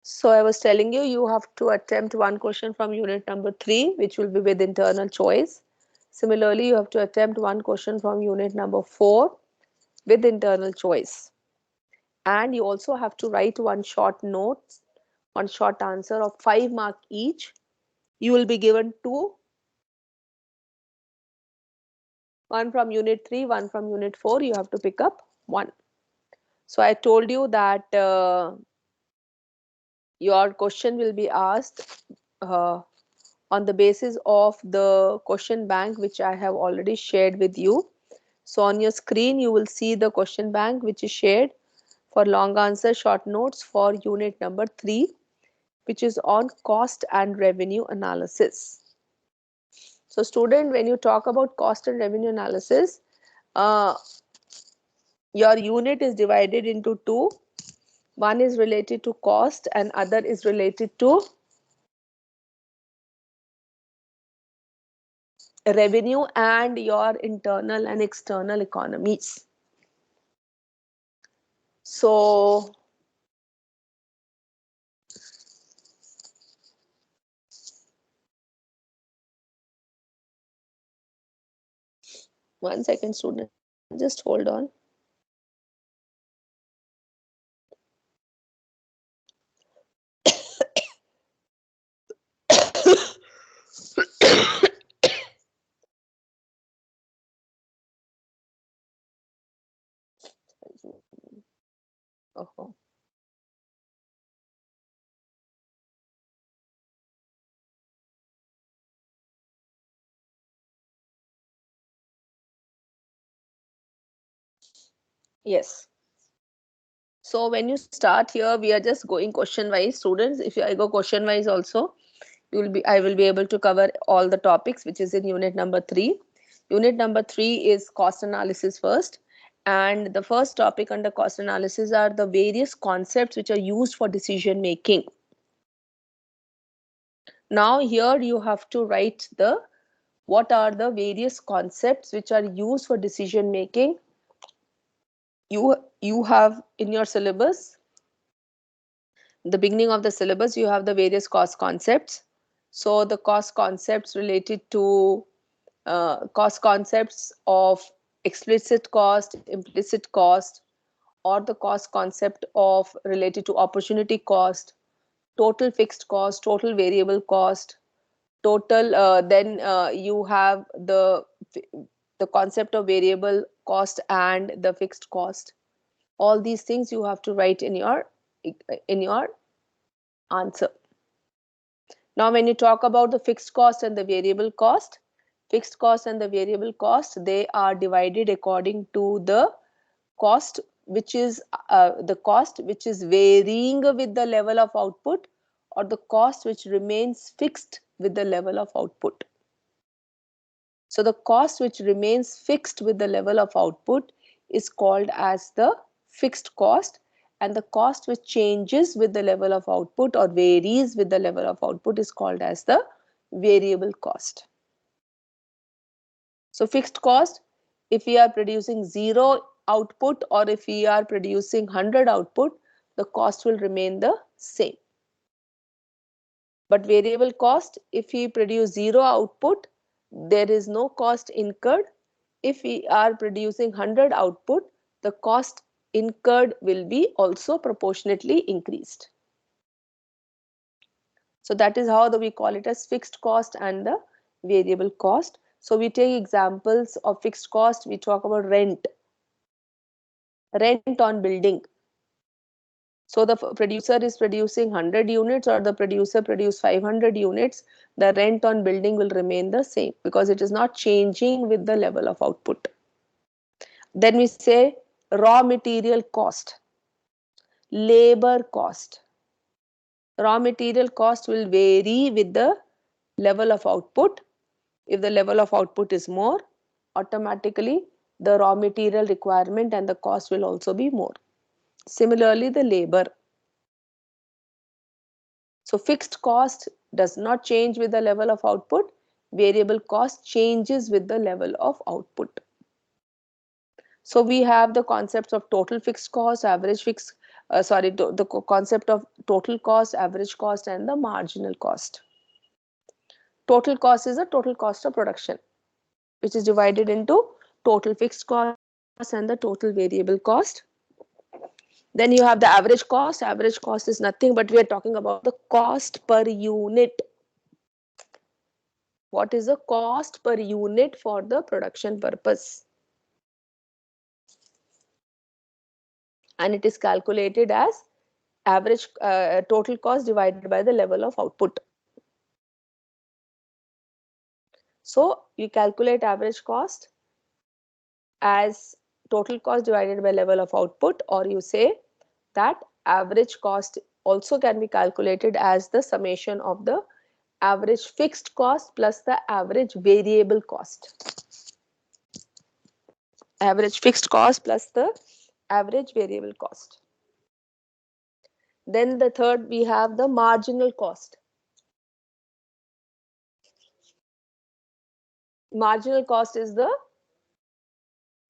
So I was telling you, you have to attempt one question from unit number 3, which will be with internal choice. Similarly, you have to attempt one question from unit number 4 with internal choice. And you also have to write one short note, one short answer of 5 mark each. You will be given 2, one from unit 3, one from unit 4. You have to pick up 1. So I told you that your question will be asked on the basis of the question bank which I have already shared with you. So on your screen you will see the question bank which is shared for long answer short notes for unit number 3, which is on cost and revenue analysis. So student, when you talk about cost and revenue analysis, uh, your unit is divided into two. One is related to cost and other is related to revenue and your internal and external economies. So one second student, just hold on. Oh. Yes. So when you start here, we are just going question wise, students. If I go question wise also, I will be able to cover all the topics which is in unit number 3. Unit number 3 is cost analysis first. And the first topic under cost analysis are the various concepts which are used for decision making. Now here you have to write the what are the various concepts which are used for decision making. You have in your syllabus, the beginning of the syllabus, you have the various cost concepts. So the cost concepts related to cost concepts of explicit cost, implicit cost, or the cost concept of related to opportunity cost, total fixed cost, total variable cost, total. Then you have the concept of variable cost and the fixed cost. All these things you have to write in your answer. Now, when you talk about the fixed cost and the variable cost, fixed cost and the variable cost, they are divided according to the cost which is varying with the level of output, or the cost which remains fixed with the level of output. So the cost which remains fixed with the level of output is called as the fixed cost, and the cost which changes with the level of output or varies with the level of output is called as the variable cost. So fixed cost, if we are producing 0 output or if we are producing 100 output, the cost will remain the same. But variable cost, if we produce 0 output, there is no cost incurred. If we are producing 100 output, the cost incurred will be also proportionately increased. So that is how we call it as fixed cost and the variable cost. So we take examples of fixed cost. We talk about rent on building. So the producer is producing 100 units or the producer produce 500 units, the rent on building will remain the same because it is not changing with the level of output. Then we say raw material cost, labor cost. Raw material cost will vary with the level of output. If the level of output is more, automatically the raw material requirement and the cost will also be more. Similarly, the labor. So fixed cost does not change with the level of output. Variable cost changes with the level of output. So we have the concepts of total fixed cost, average fixed the concept of total cost, average cost, and the marginal cost. Total cost is the total cost of production, which is divided into total fixed cost and the total variable cost. Then you have the average cost. Average cost is nothing but we are talking about the cost per unit. What is the cost per unit for the production purpose? And it is calculated as average total cost divided by the level of output. So you calculate average cost as total cost divided by level of output, or you say that average cost also can be calculated as the summation of the average fixed cost plus the average variable cost. Average fixed cost plus the average variable cost. Then the third, we have the marginal cost. Marginal cost is the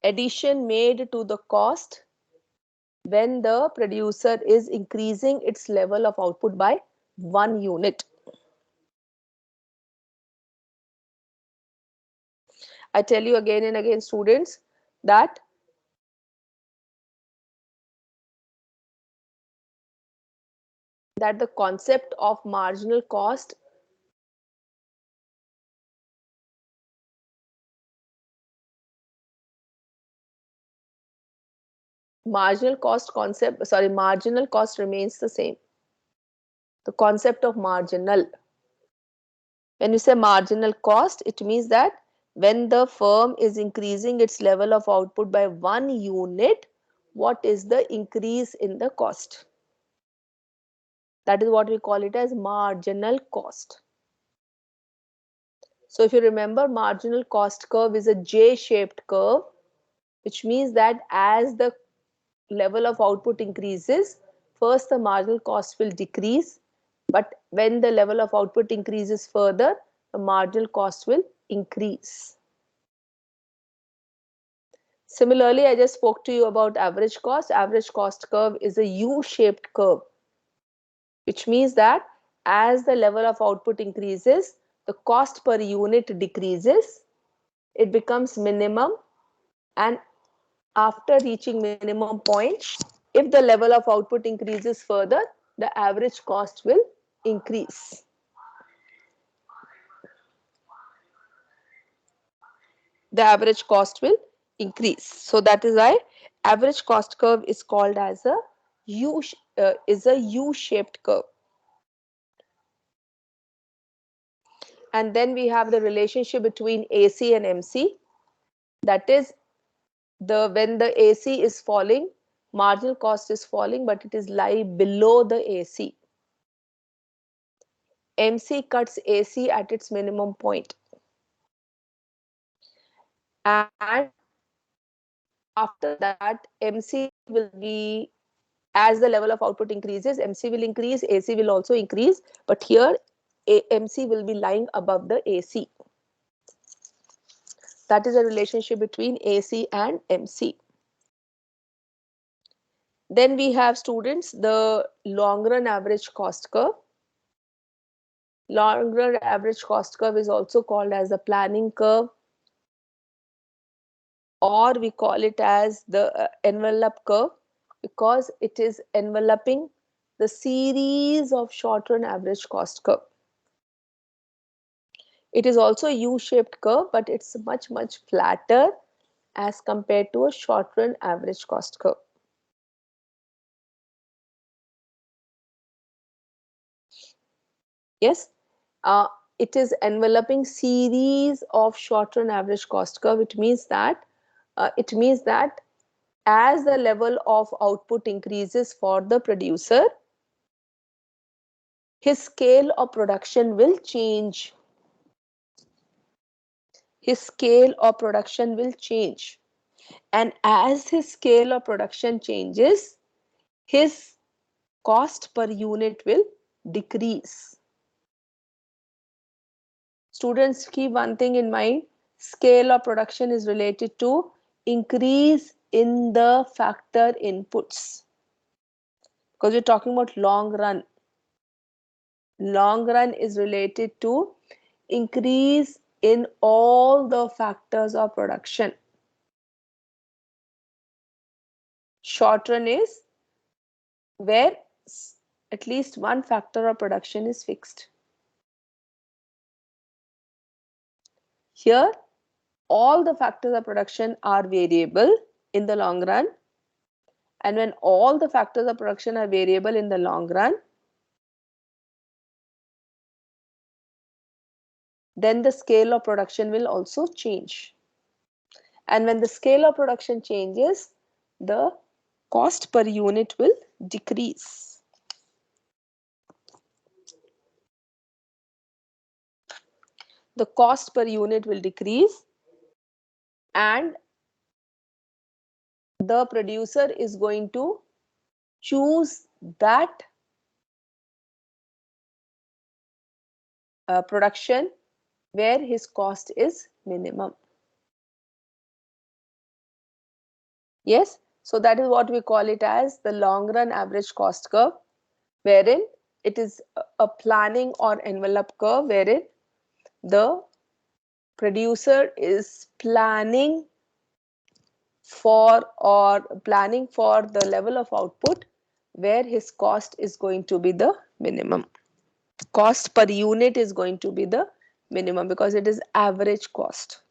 addition made to the cost when the producer is increasing its level of output by 1 unit. I tell you again and again, students, that the concept of marginal cost marginal cost remains the same. The concept of marginal. When you say marginal cost, it means that when the firm is increasing its level of output by 1 unit, what is the increase in the cost? That is what we call it as marginal cost. So if you remember, marginal cost curve is a J-shaped curve, which means that as the level of output increases, first the marginal cost will decrease, but when the level of output increases further, the marginal cost will increase. Similarly, I just spoke to you about average cost. Average cost curve is a U-shaped curve, which means that as the level of output increases, the cost per unit decreases, it becomes minimum, and after reaching minimum point, if the level of output increases further, the average cost will increase. The average cost will increase. So that is why average cost curve is called as a U-shaped curve. And then we have the relationship between AC and MC. That is, when the AC is falling, marginal cost is falling, but it is lie below the AC. MC cuts AC at its minimum point. And after that, MC will be, as the level of output increases, MC will increase, AC will also increase, but here MC will be lying above the AC. That is a relationship between AC and MC. Then we have, students, the long run average cost curve. Long run average cost curve is also called as the planning curve, or we call it as the envelope curve, because it is enveloping the series of short run average cost curve. It is also a U-shaped curve, but it's much flatter as compared to a short run average cost curve. Yes, it is enveloping series of short run average cost curve. It means that as the level of output increases for the producer, his scale of production will change. His scale of production will change. And as his scale of production changes, his cost per unit will decrease. Students, keep one thing in mind. Scale of production is related to increase in the factor inputs. because we're talking about long run. Long run is related to increase in all the factors of production. Short run is where at least one factor of production is fixed. Here, all the factors of production are variable in the long run. And when all the factors of production are variable in the long run, then the scale of production will also change. And when the scale of production changes, the cost per unit will decrease. The cost per unit will decrease, and the producer is going to choose that production where his cost is minimum. Yes, so that is what we call it as the long run average cost curve, wherein it is a planning or envelope curve wherein the producer is planning for the level of output where his cost is going to be the minimum. Cost per unit is going to be the minimum because it is average cost.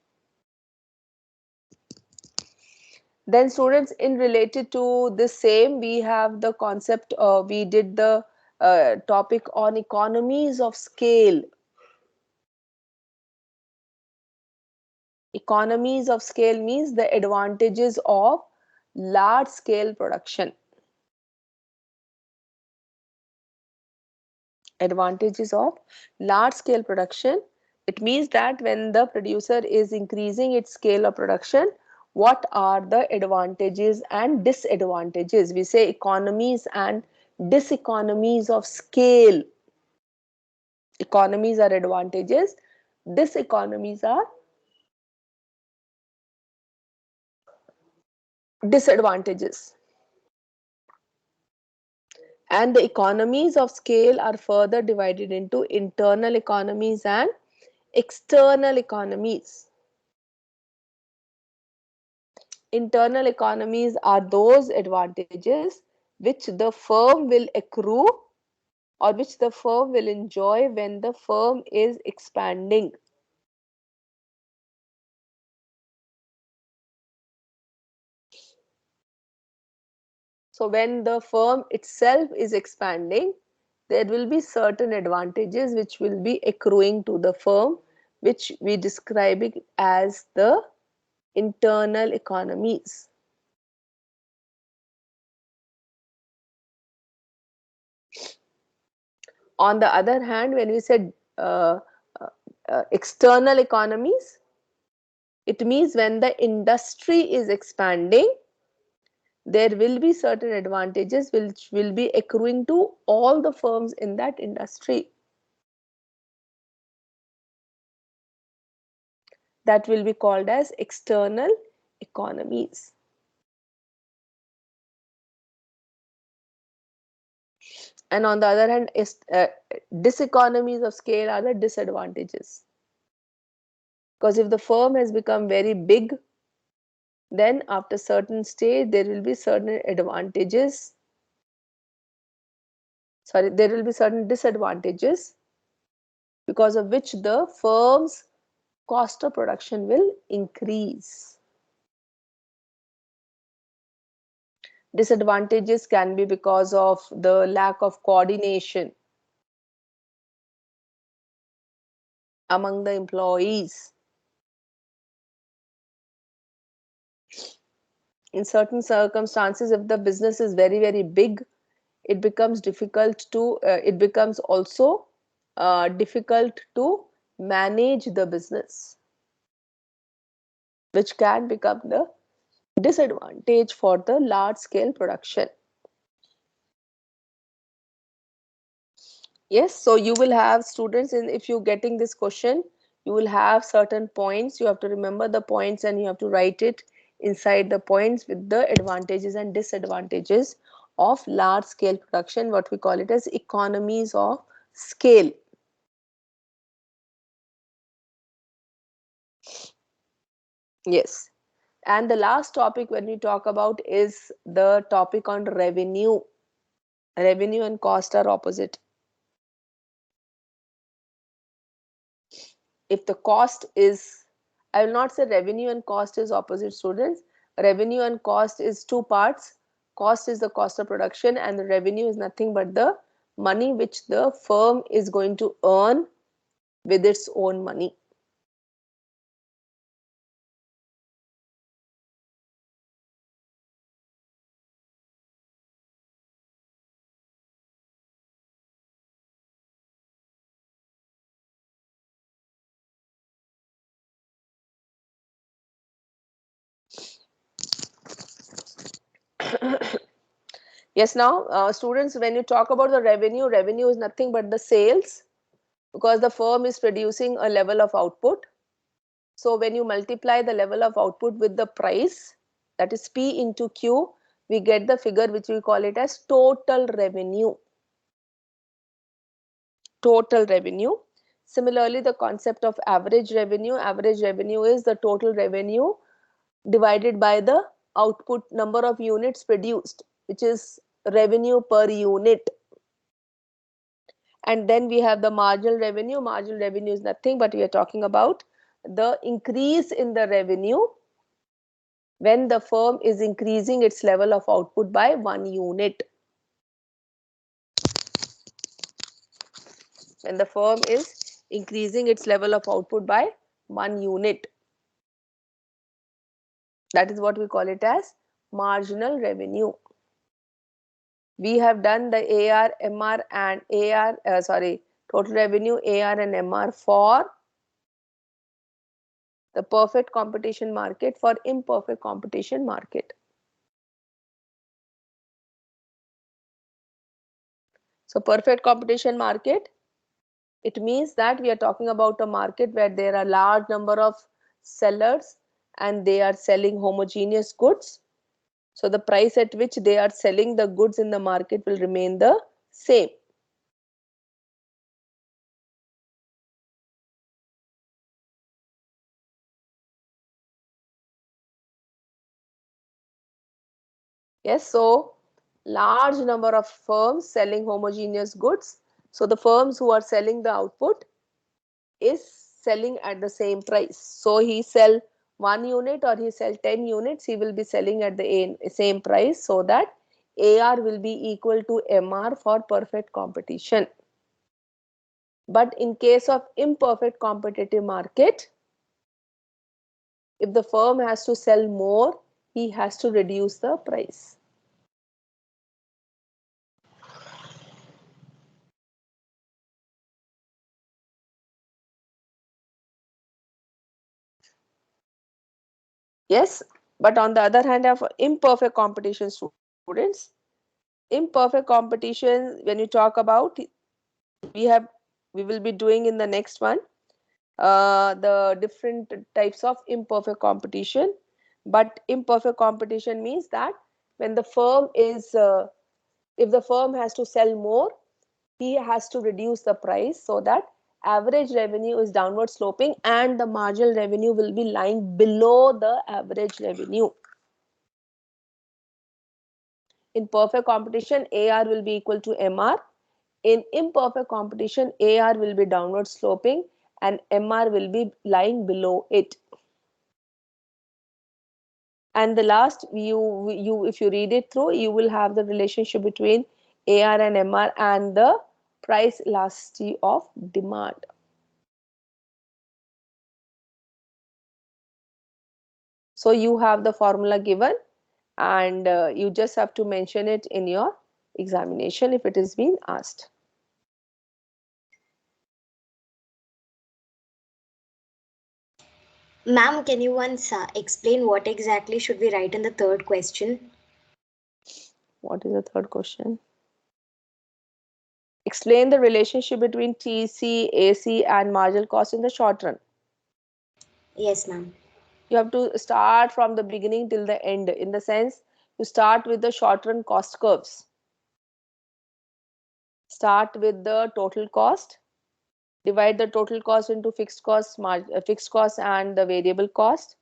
Then students, in related to this same, we have the concept, we did the topic on economies of scale. Economies of scale means the advantages of large scale production. Advantages of large scale production. It means that when the producer is increasing its scale of production, what are the advantages and disadvantages? We say economies and diseconomies of scale. Economies are advantages, diseconomies are disadvantages. And the economies of scale are further divided into internal economies and external economies. Internal economies are those advantages which the firm will accrue or which the firm will enjoy when the firm is expanding. So when the firm itself is expanding, there will be certain advantages which will be accruing to the firm, which we describe it as the internal economies. On the other hand, when we said external economies, it means when the industry is expanding, there will be certain advantages which will be accruing to all the firms in that industry. That will be called as external economies. And on the other hand, diseconomies of scale are the disadvantages. Because if the firm has become very big, then after certain stage, there will be certain advantages. Sorry, there will be certain disadvantages because of which the firm's cost of production will increase. Disadvantages can be because of the lack of coordination among the employees. In certain circumstances, if the business is very, very big, it becomes difficult to, it becomes also difficult to manage the business, which can become the disadvantage for the large scale production. Yes, so you will have students, in if you're getting this question, you will have certain points. You have to remember the points and you have to write it inside the points with the advantages and disadvantages of large scale production, what we call it as economies of scale. Yes. And the last topic when we talk about is the topic on revenue. Revenue and cost are opposite. If the cost is, I will not say revenue and cost is opposite, students. Revenue and cost is two parts. Cost is the cost of production and the revenue is nothing but the money which the firm is going to earn with its own money. Yes, now students, when you talk about the revenue, revenue is nothing but the sales, because the firm is producing a level of output. So when you multiply the level of output with the price, that is P into Q, we get the figure which we call it as total revenue. Total revenue. Similarly, the concept of average revenue is the total revenue divided by the output number of units produced, which is revenue per unit. And then we have the marginal revenue. Marginal revenue is nothing but we are talking about the increase in the revenue when the firm is increasing its level of output by 1 unit. When the firm is increasing its level of output by 1 unit. That is what we call it as marginal revenue. We have done the AR, MR and total revenue, AR and MR for the perfect competition market, for imperfect competition market. So perfect competition market, it means that we are talking about a market where there are large number of sellers and they are selling homogeneous goods. So the price at which they are selling the goods in the market will remain the same. Yes, so large number of firms selling homogeneous goods. So the firms who are selling the output is selling at the same price. So he sell 1 unit or he sell 10 units, he will be selling at the same price, so that AR will be equal to MR for perfect competition. But in case of imperfect competitive market, if the firm has to sell more, he has to reduce the price. Yes, but on the other hand, of imperfect competition, students, imperfect competition, when you talk about, we will be doing in the next one the different types of imperfect competition. But imperfect competition means that when the firm is if the firm has to sell more, he has to reduce the price, so that average revenue is downward sloping and the marginal revenue will be lying below the average revenue. In perfect competition, AR will be equal to MR. In imperfect competition, AR will be downward sloping and MR will be lying below it. And the last, if you read it through, you will have the relationship between AR and MR and the price elasticity of demand. So you have the formula given and you just have to mention it in your examination if it is being asked. Ma'am, can you once explain what exactly should we write in the third question? What is the third question? Explain the relationship between TC, AC and marginal cost in the short run. Yes, ma'am. You have to start from the beginning till the end, in the sense You start with the short run cost curves. Start with the total cost. Divide the total cost into fixed cost and the variable cost.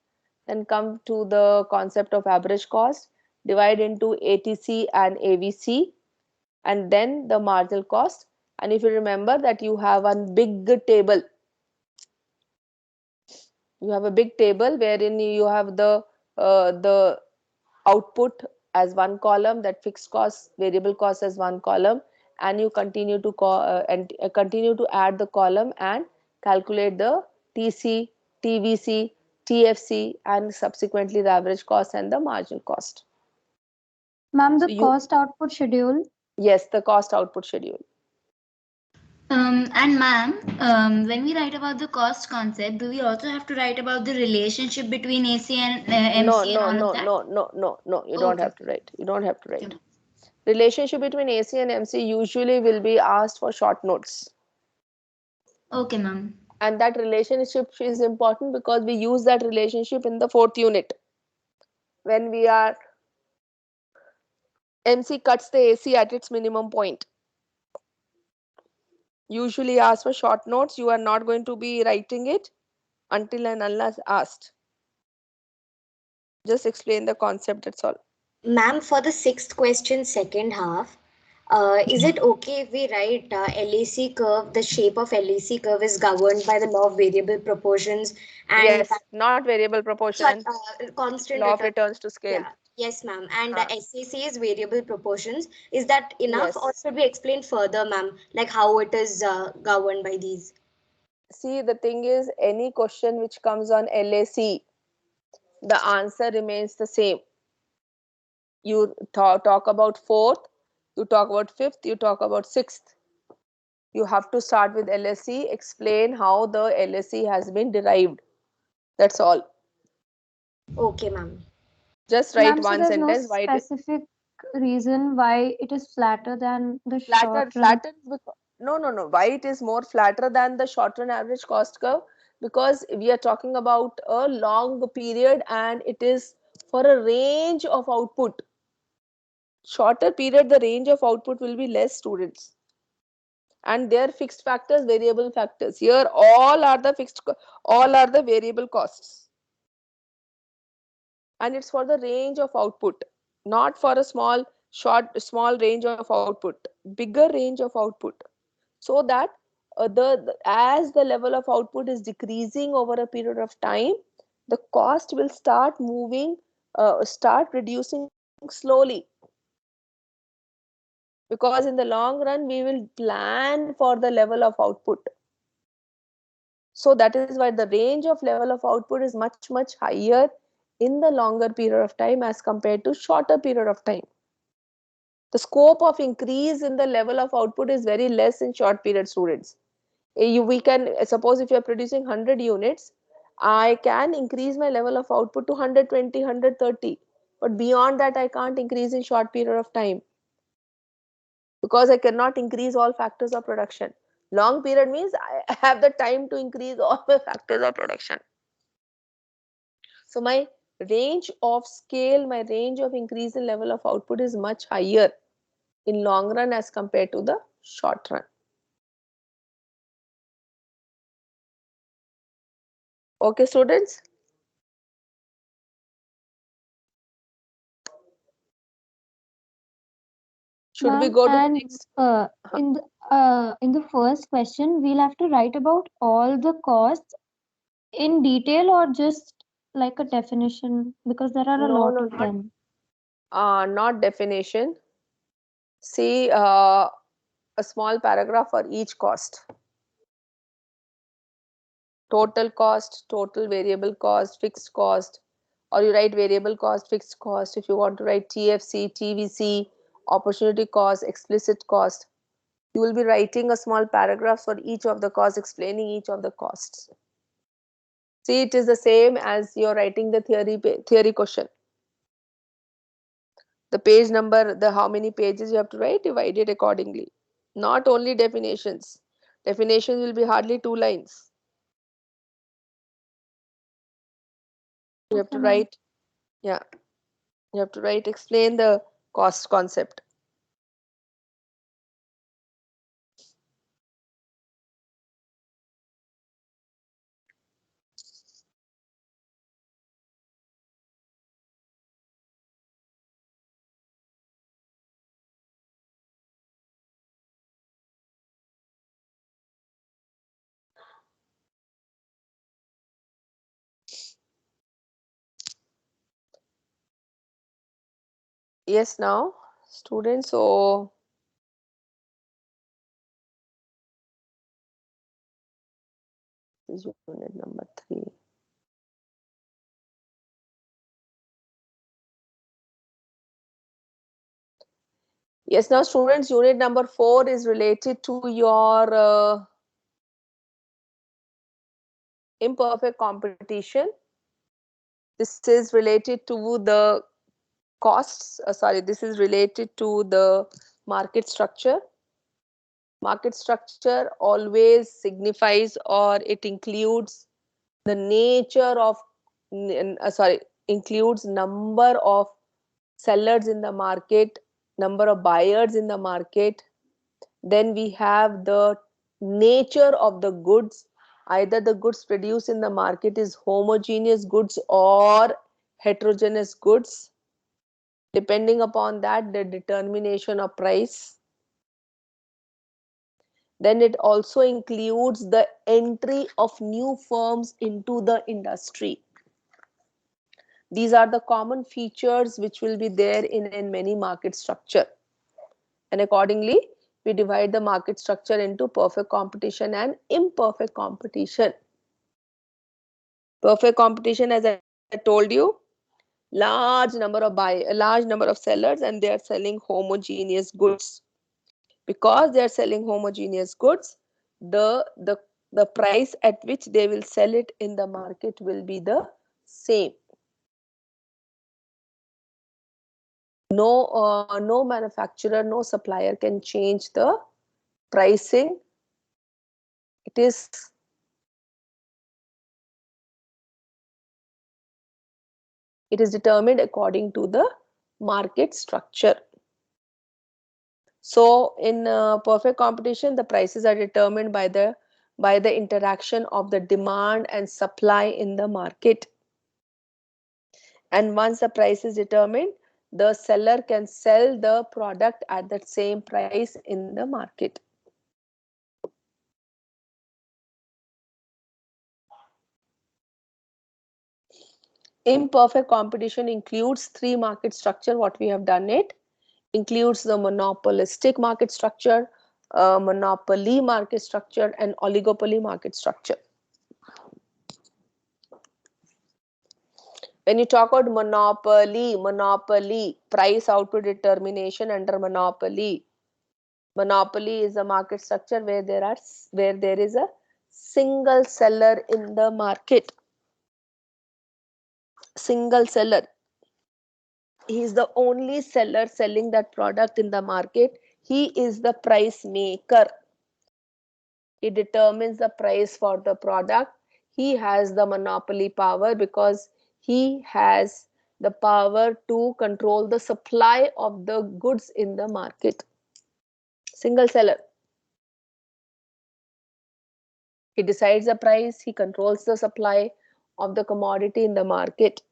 Then come to the concept of average cost. Divide into ATC and AVC, and then the marginal cost. And if you remember that you have one big table, you have a big table wherein you have the output as one column, that fixed cost, variable cost as one column, and you continue to continue to add the column and calculate the TC, TVC, TFC, and subsequently the average cost and the marginal cost. Ma'am, So the cost output schedule. yes, the cost output schedule. And ma'am, when we write about the cost concept, do we also have to write about the relationship between AC and MC No, and no, all no, of that? no. You don't Okay. have to write. You don't have to write. Okay. Relationship between AC and MC usually will be asked for short notes. Okay, ma'am. And that relationship is important because we use that relationship in the 4th unit. When we are MC cuts the AC at its minimum point. Usually ask for short notes. You are not going to be writing it until and unless asked. Just explain the concept, that's all. Ma'am, for the sixth question, second half, is it okay if we write LAC curve, the shape of LAC curve is governed by the law of variable proportions and Yes, not variable proportion, constant law of return? returns to scale. Yeah, yes, ma'am. And Uh, SAC is variable proportions. Is that enough, or yes. should we explain further, ma'am, like how it is governed by these? See, the thing is, any question which comes on LAC, the answer remains the same. You talk about 4th, you talk about 5th, you talk about 6th. You have to start with LSC, explain how the LSC has been derived. That's all. Okay, ma'am. Just write Ma'am, so one there's no sentence. Why it is specific reason why it is flatter than the flatter? short run. No. Why it is more flatter than the short run average cost curve? Because we are talking about a long period and it is for a range of output. Shorter period, the range of output will be less, students. And their fixed factors, variable factors. Here all are the all are the variable costs. And it's for the range of output, not for a small range of output, bigger range of output, so that as the level of output is decreasing over a period of time, the cost will start moving, start reducing slowly, because in the long run we will plan for the level of output. So that is why the range of level of output is much higher in the longer period of time as compared to shorter period of time. The scope of increase in the level of output is very less in short period, students. We can suppose if you are producing 100 units, I can increase my level of output to 120, 130, but beyond that I can't increase in short period of time, because I cannot increase all factors of production. Long period means I have the time to increase all the factors of production. So my range of scale, my range of increase in level of output is much higher in long run as compared to the short run. Okay, students? Should we Ma'am, go to the and next? in the first question, we'll have to write about all the costs in detail or just like a definition, because there are a No, lot no, of them. not definition. See, a small paragraph for each cost. Total cost, total variable cost, fixed cost, or you write variable cost, fixed cost. If you want to write TFC, TVC, opportunity cost, explicit cost, you will be writing a small paragraph for each of the costs, explaining each of the costs. See, it is the same as you're writing the theory question. The page number, the how many pages you have to write, divide it accordingly. Not only definitions. Definitions will be hardly 2 lines. You have Okay, to ma'am. write, yeah. You have to write, explain the cost concept. Yes, now students, so this is unit number 3. Yes, now students, unit number 4 is related to your imperfect competition. This is related to the costs, this is related to the market structure. Market structure always signifies, or it includes the nature of, includes number of sellers in the market, number of buyers in the market. Then we have the nature of the goods. Either the goods produced in the market is homogeneous goods or heterogeneous goods. Depending upon that, the determination of price. Then it also includes the entry of new firms into the industry. These are the common features which will be there in many market structure. And accordingly, we divide the market structure into perfect competition and imperfect competition. Perfect competition, as I told you, large number of sellers, and they are selling homogeneous goods. Because they are selling homogeneous goods, the price at which they will sell it in the market will be the same. No manufacturer, no supplier can change the pricing. It is determined according to the market structure. So in perfect competition, the prices are determined by the interaction of the demand and supply in the market. And once the price is determined, the seller can sell the product at that same price in the market. Imperfect competition includes 3 market structure. What we have done, it includes the monopolistic market structure, monopoly market structure, and oligopoly market structure. When you talk about monopoly, price output determination under monopoly. Monopoly is a market structure where there is a single seller in the market. Single seller. He is the only seller selling that product in the market. He is the price maker. He determines the price for the product. He has the monopoly power because he has the power to control the supply of the goods in the market. Single seller. He decides the price, he controls the supply of the commodity in the market.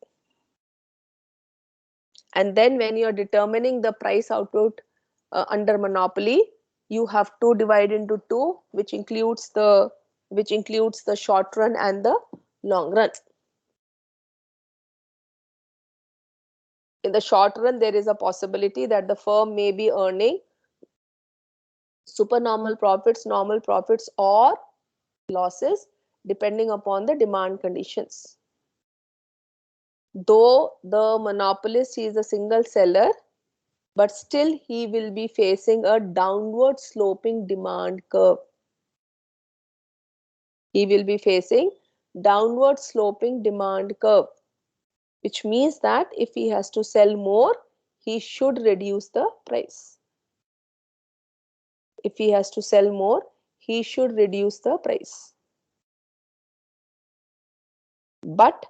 And then when you're determining the price output under monopoly, you have to divide into 2, which includes the short run and the long run. In the short run, there is a possibility that the firm may be earning supernormal profits, normal profits, or losses depending upon the demand conditions. Though the monopolist is a single seller, but still he will be facing a downward sloping demand curve. He will be facing downward sloping demand curve, which means that if he has to sell more, he should reduce the price. If he has to sell more, he should reduce the price. But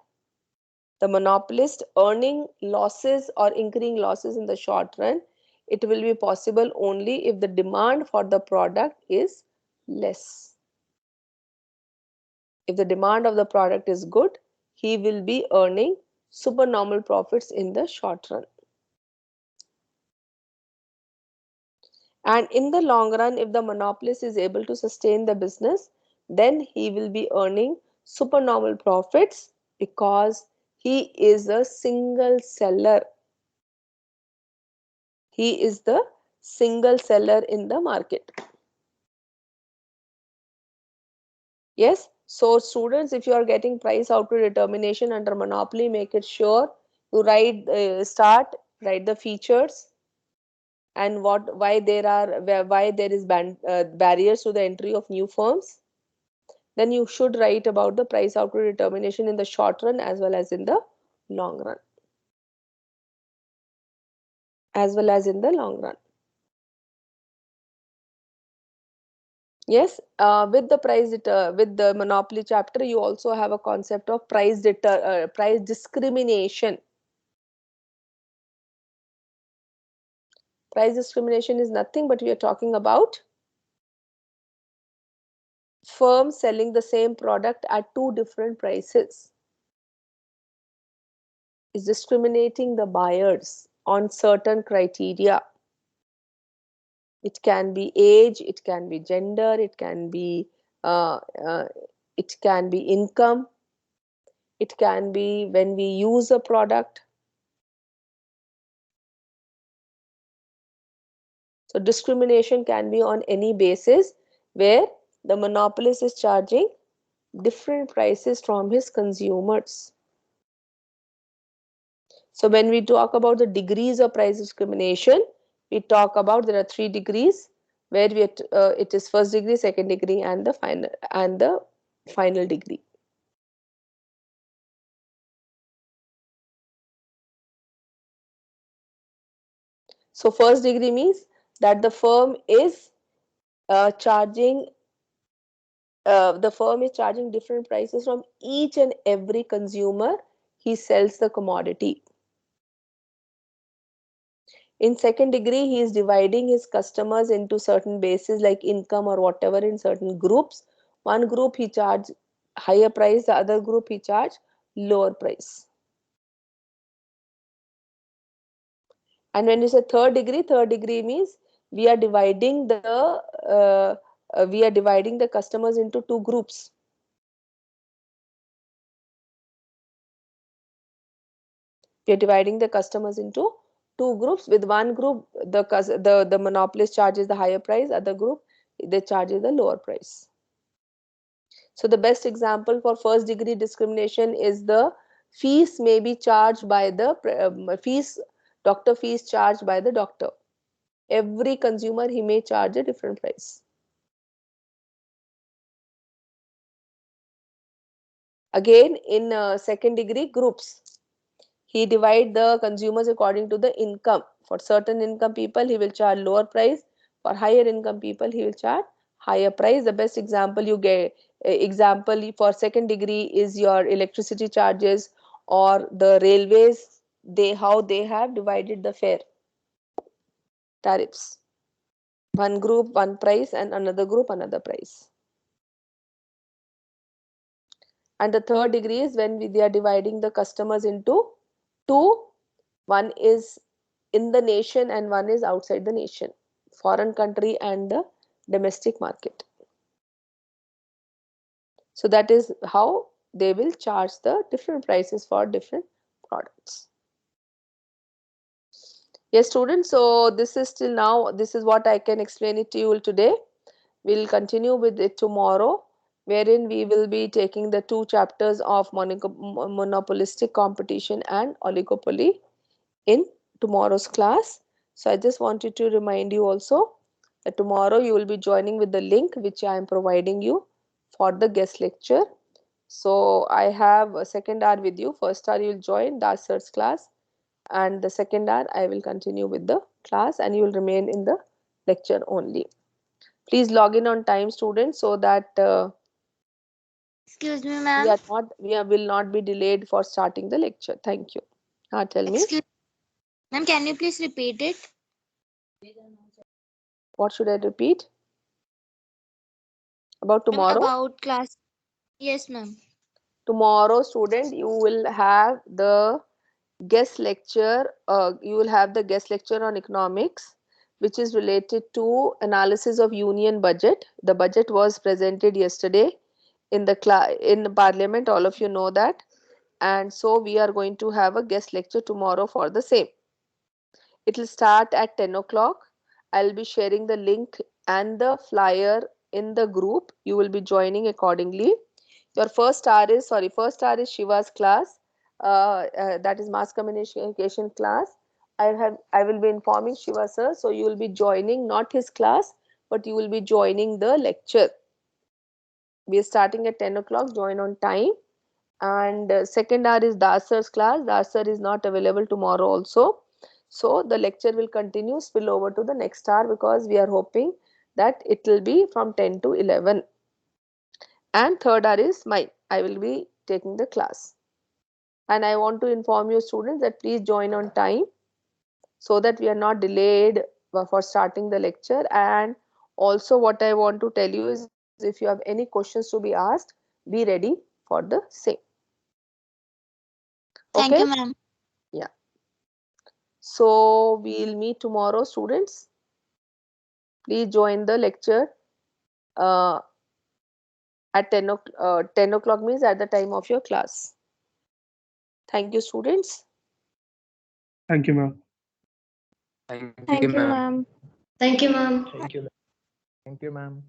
the monopolist earning losses or incurring losses in the short run, it will be possible only if the demand for the product is less. If the demand of the product is good, he will be earning supernormal profits in the short run. And in the long run, if the monopolist is able to sustain the business, then he will be earning supernormal profits because he is a single seller. He is the single seller in the market. Yes, so students, if you are getting price output determination under monopoly, make it sure you write, write the features and why there is barriers to the entry of new firms. Then you should write about the price output determination in the short run as well as in the long run. Yes, with the monopoly chapter, you also have a concept of price discrimination. Price discrimination is nothing but we are talking about firms selling the same product at two different prices. Is discriminating the buyers on certain criteria. It can be age, it can be gender, it can be income, it can be when we use a product. So discrimination can be on any basis where the monopolist is charging different prices from his consumers. So when we talk about the degrees of price discrimination, we talk about there are 3 degrees where it is first degree, second degree, and the final degree. So first degree means that the firm is charging different prices from each and every consumer he sells the commodity. In second degree, he is dividing his customers into certain bases like income or whatever in certain groups. One group he charge higher price, the other group he charge lower price. And when you say third degree means we are dividing the customers into two groups. We are dividing the customers into two groups. With one group, the monopolist charges the higher price, other group they charges the lower price. So the best example for first degree discrimination is the fees may be charged by the doctor fees charged by the doctor. Every consumer he may charge a different price. Again, in second degree groups, he divide the consumers according to the income. For certain income people, he will charge lower price. For higher income people, he will charge higher price. The best example you get, example for second degree is your electricity charges or the railways. How they have divided the fare tariffs. One group one price and another group another price. And the third degree is when they are dividing the customers into two. One is in the nation and one is outside the nation, foreign country and the domestic market. So that is how they will charge the different prices for different products. Yes, students, so this is till now, this is what I can explain it to you today. We'll continue with it tomorrow, wherein we will be taking the 2 chapters of monopolistic competition and oligopoly in tomorrow's class. So I just wanted to remind you also that tomorrow you will be joining with the link which I am providing you for the guest lecture. So I have a second hour with you. First hour you will join Dars Sir's class, and the second hour I will continue with the class and you will remain in the lecture only. Please log in on time, students, so that Excuse me, We ma'am. are not. Will not be delayed for starting the lecture. Thank you. Tell me. Excuse ma'am, can you please repeat it? What should I repeat? About Ma'am, tomorrow? about class. Yes, ma'am. Tomorrow, student, you will have the guest lecture. You will have the guest lecture on economics, which is related to analysis of union budget. The budget was presented yesterday in the parliament. All of you know that. And so we are going to have a guest lecture tomorrow for the same. It will start at 10 o'clock. I'll be sharing the link and the flyer in the group. You will be joining accordingly. Your first hour is Shiva's class. That is mass communication class. I will be informing Shiva sir. So you will be joining not his class, but you will be joining the lecture. We are starting at 10 o'clock. Join on time. And second hour is Das sir's class. Das sir is not available tomorrow also. So the lecture will continue, spill over to the next hour, because we are hoping that it will be from 10 to 11. And third hour is mine. I will be taking the class. And I want to inform you students that please join on time so that we are not delayed for starting the lecture. And also what I want to tell you is, if you have any questions to be asked, be ready for the same. Thank Okay? you, ma'am. Yeah. So we'll meet tomorrow, students. Please join the lecture uh, at 10 o'clock means at the time of your class. Thank you, students. Thank you, ma'am. Thank you, ma'am. Thank you, ma'am. Thank you. Thank you, ma'am.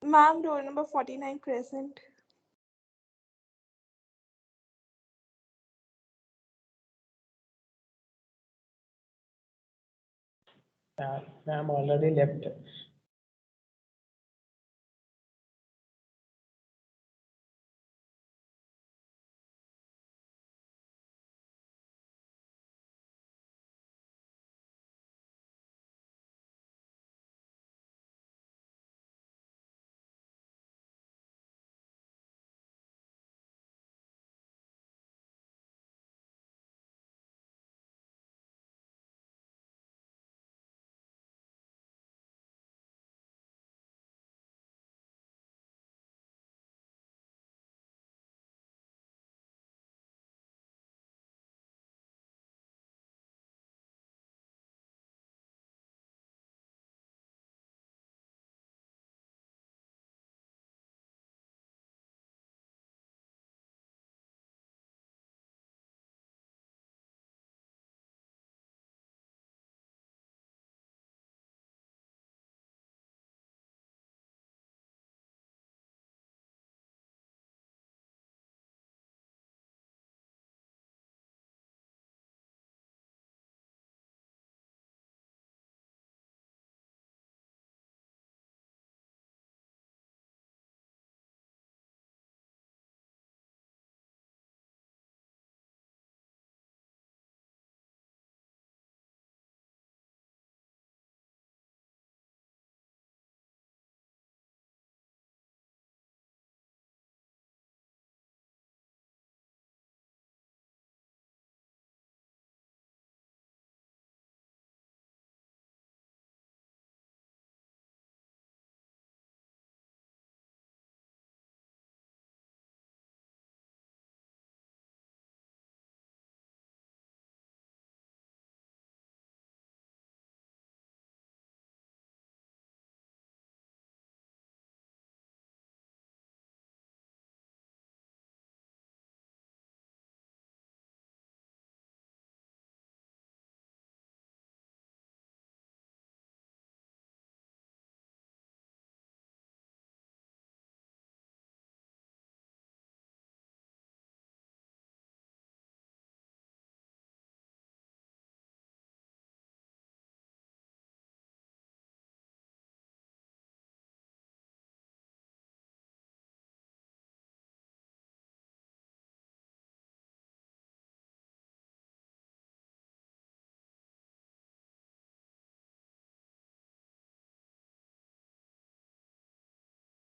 Ma'am, roll number 49 present. Ma'am already left.